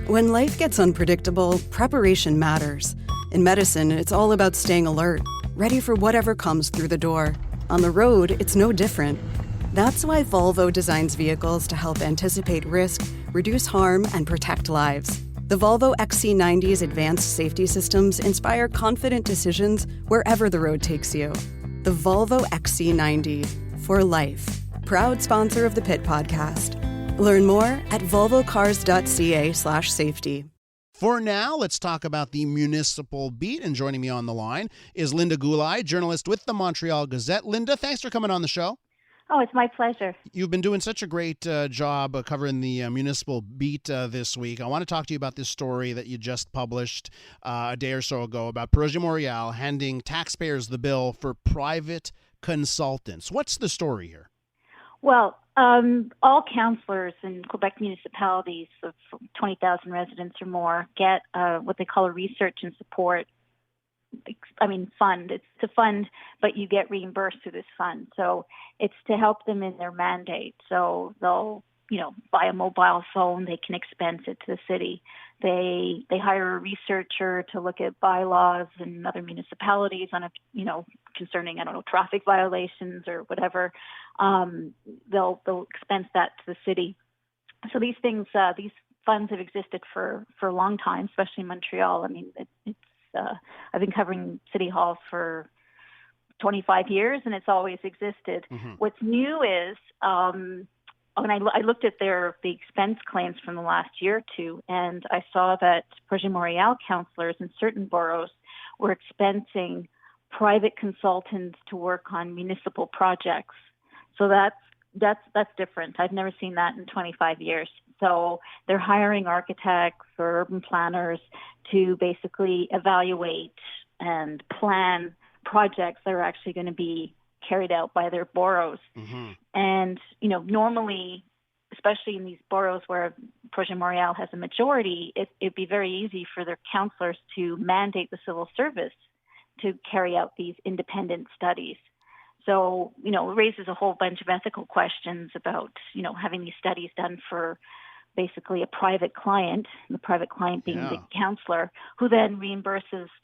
When life gets unpredictable, preparation matters. In medicine, it's all about staying alert, ready for whatever comes through the door. On the road, it's no different. That's why Volvo designs vehicles to help anticipate risk, reduce harm, and protect lives. The Volvo XC90's advanced safety systems inspire confident decisions wherever the road takes you. The Volvo XC90, for life. Proud sponsor of the Pit Podcast. Learn more at volvocars.ca/safety. For now, let's talk about the municipal beat. And joining me on the line is Linda Gyulai, journalist with the Montreal Gazette. Linda, thanks for coming on the show. Oh, it's my pleasure. You've been doing such a great job covering the municipal beat this week. I want to talk to you about this story that you just published a day or so ago about Projet Montreal handing taxpayers the bill for private consultants. What's the story here? Well, all councillors in Quebec municipalities of 20,000 residents or more get what they call a research and support fund. It's to fund, but you get reimbursed through this fund. So it's to help them in their mandate. So they'll, buy a mobile phone, they can expense it to the city. They hire a researcher to look at bylaws in other municipalities on concerning, traffic violations or whatever. They'll expense that to the city. So these things, these funds have existed for a long time, especially in Montreal. I mean, I've been covering City Hall for 25 years, and it's always existed. Mm-hmm. What's new is when I looked at the expense claims from the last year or two, and I saw that Projet Montreal councillors in certain boroughs were expensing private consultants to work on municipal projects. So that's different. I've never seen that in 25 years. So they're hiring architects or urban planners to basically evaluate and plan projects that are actually going to be carried out by their boroughs. Mm-hmm. And, normally, especially in these boroughs where Projet Montreal has a majority, it'd be very easy for their councillors to mandate the civil service to carry out these independent studies. So, it raises a whole bunch of ethical questions about, having these studies done for basically a private client, the private client being the councillor, who then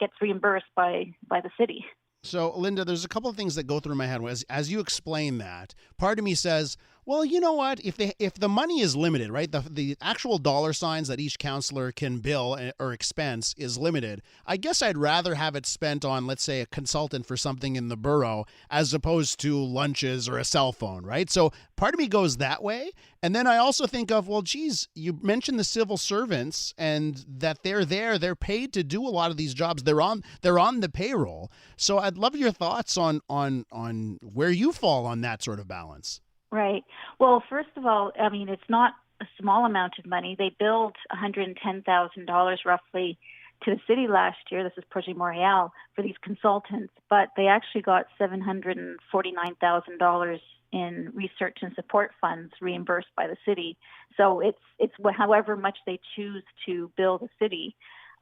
gets reimbursed by the city. So, Linda, there's a couple of things that go through my head. As you explain that, part of me says, well, you know what? If the money is limited, right, the actual dollar signs that each counselor can bill or expense is limited, I guess I'd rather have it spent on, let's say, a consultant for something in the borough as opposed to lunches or a cell phone, right? So part of me goes that way. And then I also think of, well, geez, you mentioned the civil servants and that they're paid to do a lot of these jobs. They're on the payroll. So I'd love your thoughts on where you fall on that sort of balance. Right. Well, first of all, I mean, it's not a small amount of money. They billed $110,000 roughly to the city last year. This is Projet Montreal for these consultants, but they actually got $749,000 in research and support funds reimbursed by the city. So it's however much they choose to bill the city.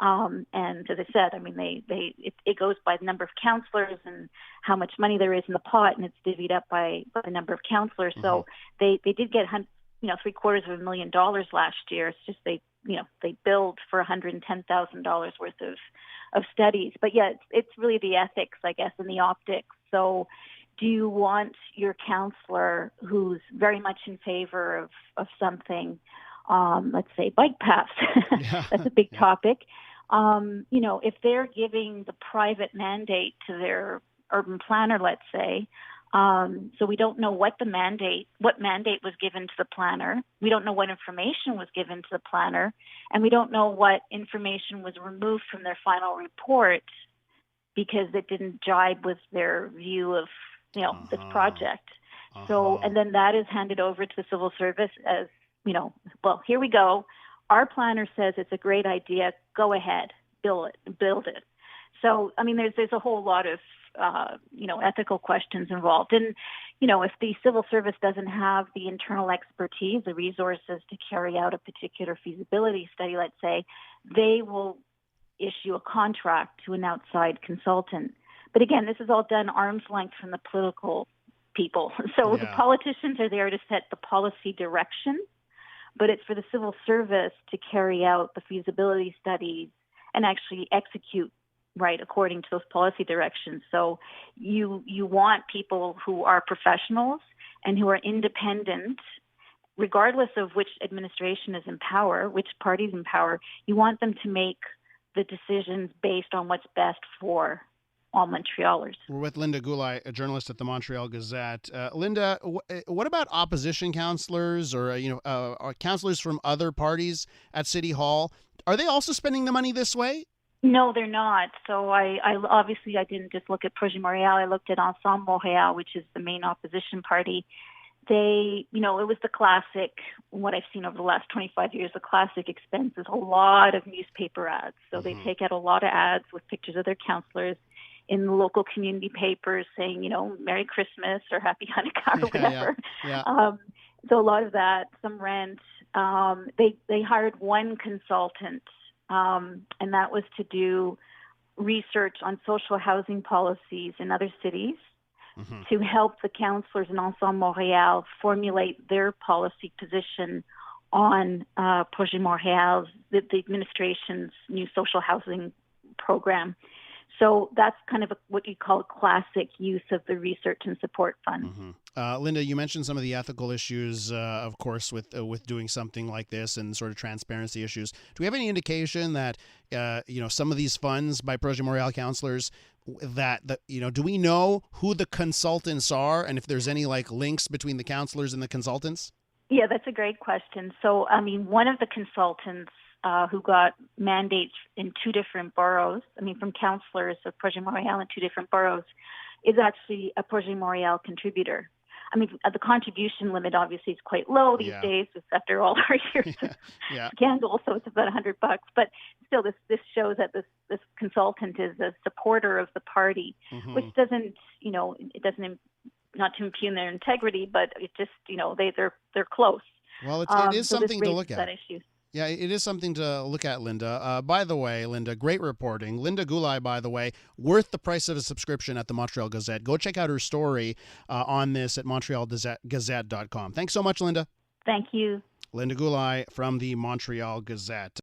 And as I said, I mean, it goes by the number of counselors and how much money there is in the pot, and it's divvied up by the number of counselors. Mm-hmm. So they did get $750,000 last year. It's just they billed for $110,000 worth of studies. But yeah, it's really the ethics, I guess, and the optics. So do you want your counselor who's very much in favor of something, let's say bike paths, that's a big topic. If they're giving the private mandate to their urban planner, let's say, so we don't know what mandate was given to the planner. We don't know what information was given to the planner, and we don't know what information was removed from their final report because it didn't jibe with their view of, this project. So, and then that is handed over to the civil service as, well, here we go. Our planner says it's a great idea. Go ahead, build it. So, I mean, there's a whole lot of, ethical questions involved. And, if the civil service doesn't have the internal expertise, the resources to carry out a particular feasibility study, let's say, they will issue a contract to an outside consultant. But again, this is all done arm's length from the political people. So the politicians are there to set the policy direction but it's for the civil service to carry out the feasibility studies and actually execute right according to those policy directions. So you want people who are professionals and who are independent, regardless of which administration is in power, which party's in power. You want them to make the decisions based on what's best for all Montrealers. We're with Linda Gyulai, a journalist at the Montreal Gazette. Linda, what about opposition councillors or councillors from other parties at City Hall? Are they also spending the money this way? No, they're not. So I obviously I didn't just look at Projet Montreal. I looked at Ensemble Montréal, which is the main opposition party. They, it was the classic, what I've seen over the last 25 years, the classic expense is a lot of newspaper ads. So they take out a lot of ads with pictures of their councillors in the local community papers saying, Merry Christmas or Happy Hanukkah or whatever. Yeah. So a lot of that, some rent. They hired one consultant, and that was to do research on social housing policies in other cities to help the councillors in Ensemble Montréal formulate their policy position on Projet Montreal, the administration's new social housing program. So that's kind of what you call a classic use of the research and support fund. Linda, you mentioned some of the ethical issues, of course, with doing something like this and sort of transparency issues. Do we have any indication that some of these funds by Projet Montreal councillors do we know who the consultants are and if there's any links between the councillors and the consultants? Yeah, that's a great question. So, one of the consultants who got mandates in two different boroughs, from councillors of Projet Montreal in two different boroughs, is actually a Projet Montreal contributor. The contribution limit obviously is quite low these days, just after all our years of scandal, so it's about $100. But still, this shows that this consultant is a supporter of the party, which doesn't, it doesn't, not to impugn their integrity, but it just, they're close. Well, it is something to look at. That issue. Yeah, it is something to look at, Linda. By the way, Linda, great reporting. Linda Gyulai, by the way, worth the price of a subscription at the Montreal Gazette. Go check out her story on this at montrealgazette.com. Thanks so much, Linda. Thank you. Linda Gyulai from the Montreal Gazette.